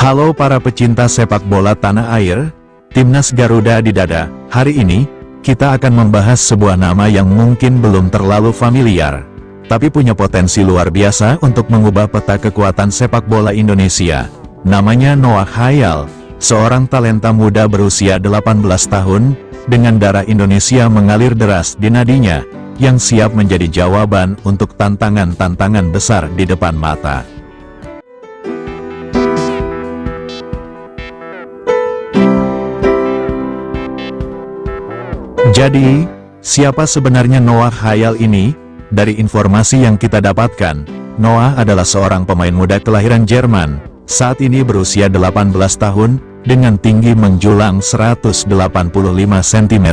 Halo para pecinta sepak bola tanah air, Timnas Garuda di dada. Hari ini, kita akan membahas sebuah nama yang mungkin belum terlalu familiar, tapi punya potensi luar biasa untuk mengubah peta kekuatan sepak bola Indonesia. Namanya Noah Khayyal, seorang talenta muda berusia 18 tahun, dengan darah Indonesia mengalir deras di nadinya, yang siap menjadi jawaban untuk tantangan-tantangan besar di depan mata. Jadi, siapa sebenarnya Noah Khayyal ini? Dari informasi yang kita dapatkan, Noah adalah seorang pemain muda kelahiran Jerman, saat ini berusia 18 tahun, dengan tinggi menjulang 185 cm.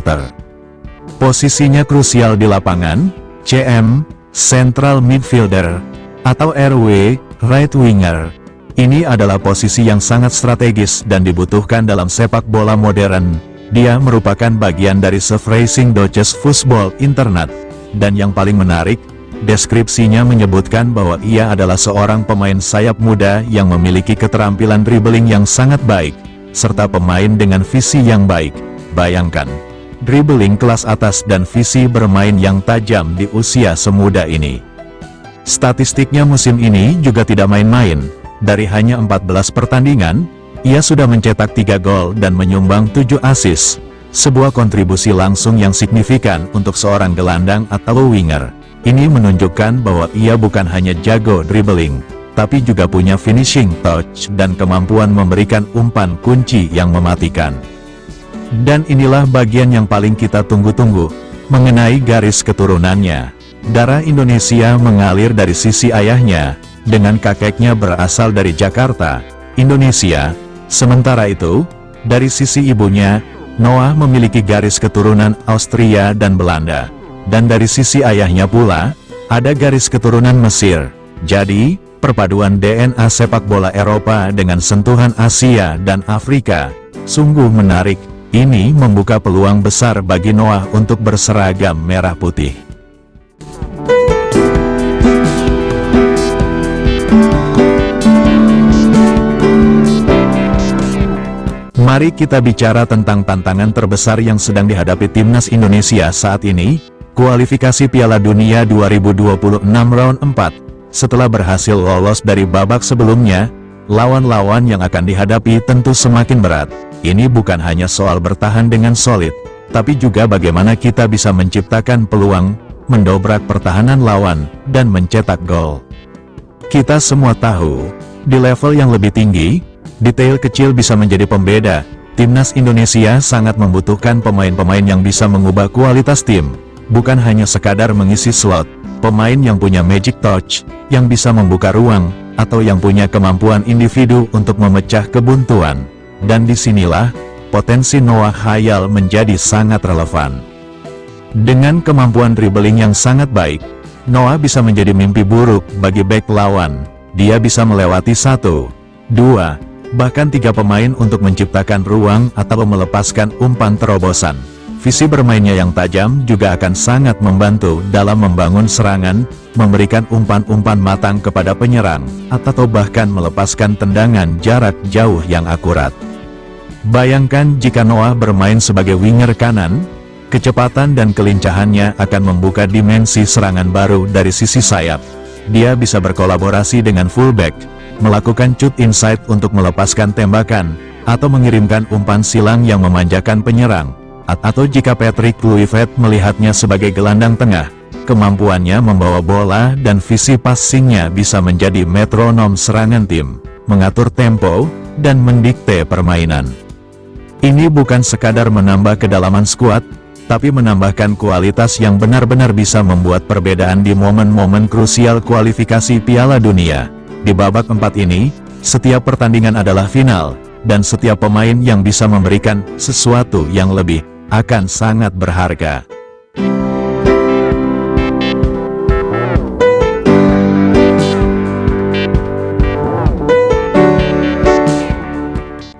Posisinya krusial di lapangan, CM, Central Midfielder, atau RW, Right Winger. Ini adalah posisi yang sangat strategis dan dibutuhkan dalam sepak bola modern. Dia merupakan bagian dari Racing Deutsches Fußball Internat, dan yang paling menarik, deskripsinya menyebutkan bahwa ia adalah seorang pemain sayap muda yang memiliki keterampilan dribbling yang sangat baik, serta pemain dengan visi yang baik. Bayangkan, dribbling kelas atas dan visi bermain yang tajam di usia semuda ini. Statistiknya musim ini juga tidak main-main. Dari hanya 14 pertandingan, ia sudah mencetak 3 gol dan menyumbang 7 assist, sebuah kontribusi langsung yang signifikan untuk seorang gelandang atau winger. Ini menunjukkan bahwa ia bukan hanya jago dribbling, tapi juga punya finishing touch dan kemampuan memberikan umpan kunci yang mematikan. Dan inilah bagian yang paling kita tunggu-tunggu, mengenai garis keturunannya. Darah Indonesia mengalir dari sisi ayahnya, dengan kakeknya berasal dari Jakarta, Indonesia. Sementara itu, dari sisi ibunya, Noah memiliki garis keturunan Austria dan Belanda. Dan dari sisi ayahnya pula, ada garis keturunan Mesir. Jadi, perpaduan DNA sepak bola Eropa dengan sentuhan Asia dan Afrika, sungguh menarik. Ini membuka peluang besar bagi Noah untuk berseragam merah putih. Mari kita bicara tentang tantangan terbesar yang sedang dihadapi Timnas Indonesia saat ini, kualifikasi Piala Dunia 2026 round 4. Setelah berhasil lolos dari babak sebelumnya, lawan-lawan yang akan dihadapi tentu semakin berat. Ini bukan hanya soal bertahan dengan solid, tapi juga bagaimana kita bisa menciptakan peluang, mendobrak pertahanan lawan, dan mencetak gol. Kita semua tahu, di level yang lebih tinggi, detail kecil bisa menjadi pembeda. Timnas Indonesia sangat membutuhkan pemain-pemain yang bisa mengubah kualitas tim, bukan hanya sekadar mengisi slot. Pemain yang punya magic touch, yang bisa membuka ruang, atau yang punya kemampuan individu untuk memecah kebuntuan. Dan disinilah, potensi Noah Khayyal menjadi sangat relevan. Dengan kemampuan dribbling yang sangat baik, Noah bisa menjadi mimpi buruk bagi bek lawan. Dia bisa melewati 1, 2, bahkan 3 pemain untuk menciptakan ruang atau melepaskan umpan terobosan. Visi bermainnya yang tajam juga akan sangat membantu dalam membangun serangan, memberikan umpan-umpan matang kepada penyerang, atau bahkan melepaskan tendangan jarak jauh yang akurat. Bayangkan jika Noah bermain sebagai winger kanan, kecepatan dan kelincahannya akan membuka dimensi serangan baru dari sisi sayap. Dia bisa berkolaborasi dengan fullback, melakukan shoot inside untuk melepaskan tembakan, atau mengirimkan umpan silang yang memanjakan penyerang. Atau jika Patrick Kluivert melihatnya sebagai gelandang tengah, kemampuannya membawa bola dan visi passingnya bisa menjadi metronom serangan tim, mengatur tempo, dan mendikte permainan. Ini bukan sekadar menambah kedalaman skuad, tapi menambahkan kualitas yang benar-benar bisa membuat perbedaan di momen-momen krusial kualifikasi Piala Dunia. Di babak 4 ini, setiap pertandingan adalah final, dan setiap pemain yang bisa memberikan sesuatu yang lebih, akan sangat berharga.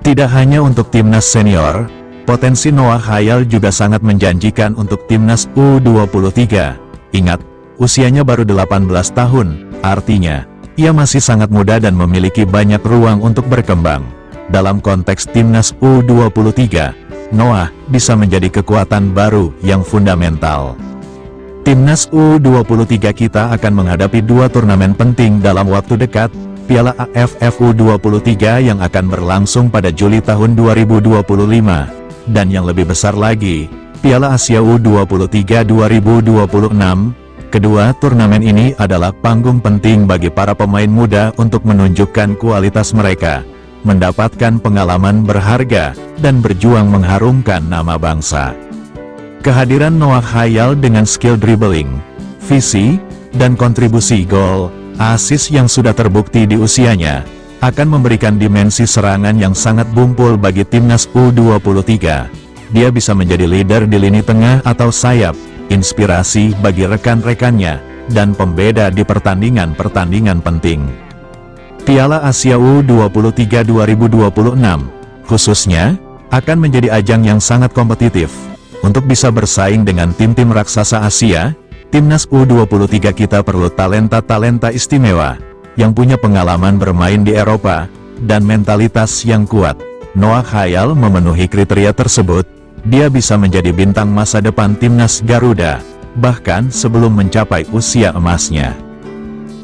Tidak hanya untuk timnas senior, potensi Noah Khayyal juga sangat menjanjikan untuk timnas U23. Ingat, usianya baru 18 tahun, artinya, ia masih sangat muda dan memiliki banyak ruang untuk berkembang. dalam konteks timnas U23, Noah bisa menjadi kekuatan baru yang fundamental. Timnas U23 kita akan menghadapi dua turnamen penting dalam waktu dekat, Piala AFF U23 yang akan berlangsung pada Juli tahun 2025, dan yang lebih besar lagi, Piala Asia U23 2026. Kedua turnamen ini adalah panggung penting bagi para pemain muda untuk menunjukkan kualitas mereka, mendapatkan pengalaman berharga, dan berjuang mengharumkan nama bangsa. Kehadiran Noah Khayyal dengan skill dribbling, visi, dan kontribusi gol, assist yang sudah terbukti di usianya, akan memberikan dimensi serangan yang sangat bumpul bagi timnas U23. Dia bisa menjadi leader di lini tengah atau sayap, inspirasi bagi rekan-rekannya, dan pembeda di pertandingan-pertandingan penting. Piala Asia U23 2026, khususnya, akan menjadi ajang yang sangat kompetitif. Untuk bisa bersaing dengan tim-tim raksasa Asia, timnas U23 kita perlu talenta-talenta istimewa, yang punya pengalaman bermain di Eropa, dan mentalitas yang kuat. Noah Khayyal memenuhi kriteria tersebut. Dia bisa menjadi bintang masa depan timnas Garuda, bahkan sebelum mencapai usia emasnya.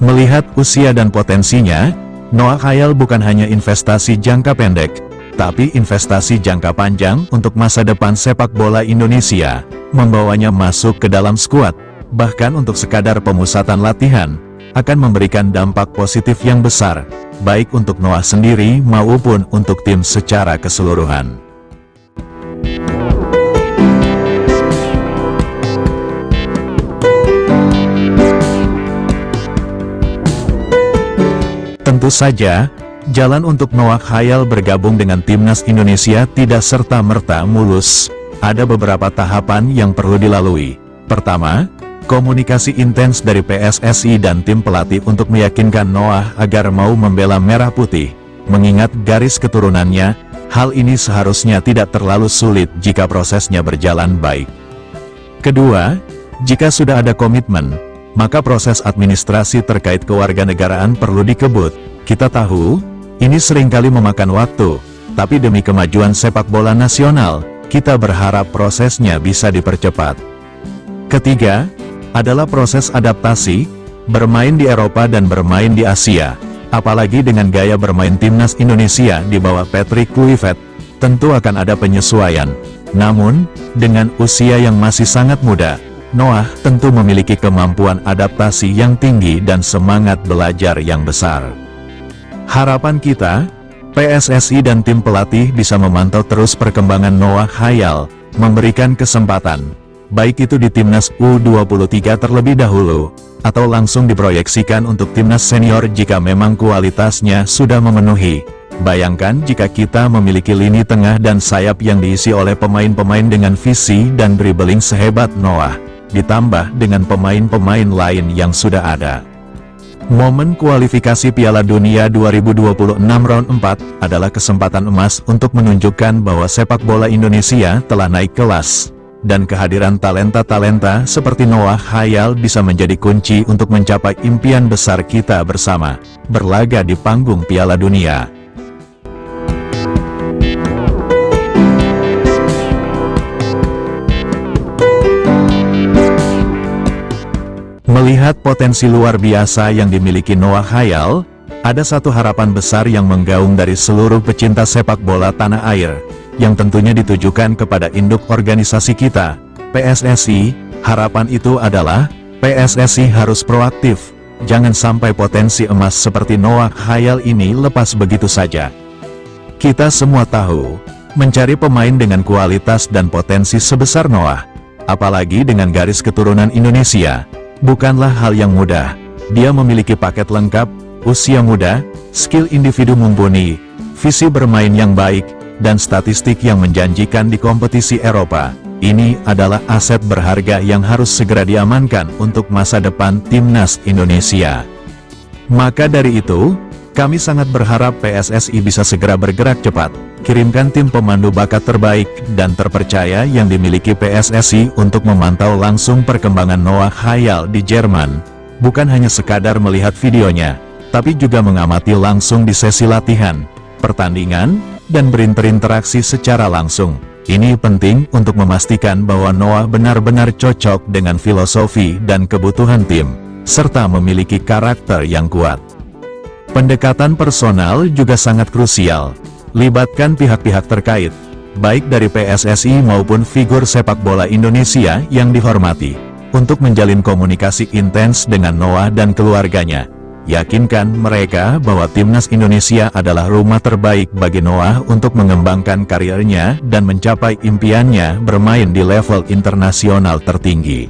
Melihat usia dan potensinya, Noah Khayyal bukan hanya investasi jangka pendek, tapi investasi jangka panjang untuk masa depan sepak bola Indonesia, membawanya masuk ke dalam skuad, bahkan untuk sekadar pemusatan latihan, akan memberikan dampak positif yang besar, baik untuk Noah sendiri maupun untuk tim secara keseluruhan. Tentu saja, jalan untuk Noah Khayyal bergabung dengan timnas Indonesia tidak serta-merta mulus. Ada beberapa tahapan yang perlu dilalui. Pertama, komunikasi intens dari PSSI dan tim pelatih untuk meyakinkan Noah agar mau membela merah putih. Mengingat garis keturunannya, hal ini seharusnya tidak terlalu sulit jika prosesnya berjalan baik. Kedua, jika sudah ada komitmen, maka proses administrasi terkait kewarganegaraan perlu dikebut. Kita tahu, ini seringkali memakan waktu, tapi demi kemajuan sepak bola nasional, kita berharap prosesnya bisa dipercepat. Ketiga, adalah proses adaptasi, bermain di Eropa dan bermain di Asia, apalagi dengan gaya bermain timnas Indonesia di bawah Patrick Kluivert, tentu akan ada penyesuaian. Namun, dengan usia yang masih sangat muda, Noah tentu memiliki kemampuan adaptasi yang tinggi dan semangat belajar yang besar. Harapan kita, PSSI dan tim pelatih bisa memantau terus perkembangan Noah Khayyal, memberikan kesempatan, baik itu di timnas U23 terlebih dahulu, atau langsung diproyeksikan untuk timnas senior jika memang kualitasnya sudah memenuhi. Bayangkan jika kita memiliki lini tengah dan sayap yang diisi oleh pemain-pemain dengan visi dan dribbling sehebat Noah, ditambah dengan pemain-pemain lain yang sudah ada. Momen kualifikasi Piala Dunia 2026 Round 4 adalah kesempatan emas untuk menunjukkan bahwa sepak bola Indonesia telah naik kelas, dan kehadiran talenta-talenta seperti Noah Khayyal bisa menjadi kunci untuk mencapai impian besar kita bersama, berlaga di panggung Piala Dunia. Melihat potensi luar biasa yang dimiliki Noah Khayyal, ada satu harapan besar yang menggaung dari seluruh pecinta sepak bola tanah air, yang tentunya ditujukan kepada induk organisasi kita, PSSI. Harapan itu adalah, PSSI harus proaktif, jangan sampai potensi emas seperti Noah Khayyal ini lepas begitu saja. Kita semua tahu, mencari pemain dengan kualitas dan potensi sebesar Noah, apalagi dengan garis keturunan Indonesia, bukanlah hal yang mudah. Dia memiliki paket lengkap, usia muda, skill individu mumpuni, visi bermain yang baik, dan statistik yang menjanjikan di kompetisi Eropa. Ini adalah aset berharga yang harus segera diamankan untuk masa depan timnas Indonesia. Maka dari itu, kami sangat berharap PSSI bisa segera bergerak cepat, kirimkan tim pemandu bakat terbaik dan terpercaya yang dimiliki PSSI untuk memantau langsung perkembangan Noah Khayyal di Jerman, bukan hanya sekadar melihat videonya, tapi juga mengamati langsung di sesi latihan, pertandingan, dan berinteraksi secara langsung. Ini penting untuk memastikan bahwa Noah benar-benar cocok dengan filosofi dan kebutuhan tim, serta memiliki karakter yang kuat. Pendekatan personal juga sangat krusial. Libatkan pihak-pihak terkait, baik dari PSSI maupun figur sepak bola Indonesia yang dihormati, untuk menjalin komunikasi intens dengan Noah dan keluarganya. Yakinkan mereka bahwa Timnas Indonesia adalah rumah terbaik bagi Noah untuk mengembangkan karirnya dan mencapai impiannya bermain di level internasional tertinggi.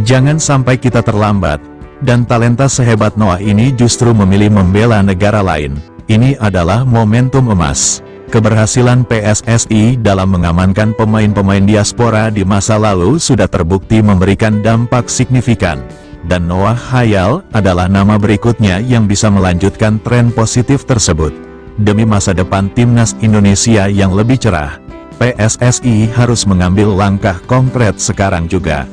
Jangan sampai kita terlambat, dan talenta sehebat Noah ini justru memilih membela negara lain. Ini adalah momentum emas. Keberhasilan PSSI dalam mengamankan pemain-pemain diaspora di masa lalu sudah terbukti memberikan dampak signifikan. Dan Noah Khayyal adalah nama berikutnya yang bisa melanjutkan tren positif tersebut. Demi masa depan Timnas Indonesia yang lebih cerah, PSSI harus mengambil langkah konkret sekarang juga.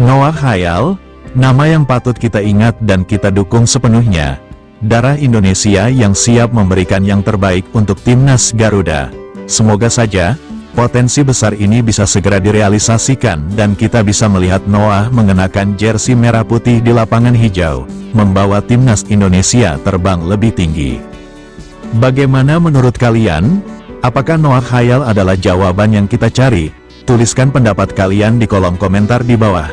Noah Khayyal, nama yang patut kita ingat dan kita dukung sepenuhnya. Darah Indonesia yang siap memberikan yang terbaik untuk Timnas Garuda. Semoga saja, potensi besar ini bisa segera direalisasikan dan kita bisa melihat Noah mengenakan jersey merah putih di lapangan hijau, membawa Timnas Indonesia terbang lebih tinggi. Bagaimana menurut kalian? Apakah Noah Khayyal adalah jawaban yang kita cari? Tuliskan pendapat kalian di kolom komentar di bawah.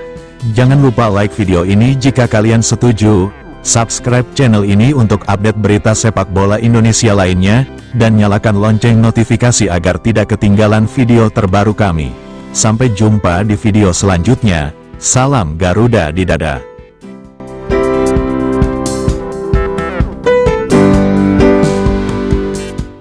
Jangan lupa like video ini jika kalian setuju. Subscribe channel ini untuk update berita sepak bola Indonesia lainnya, dan nyalakan lonceng notifikasi agar tidak ketinggalan video terbaru kami. Sampai jumpa di video selanjutnya. Salam Garuda di dada.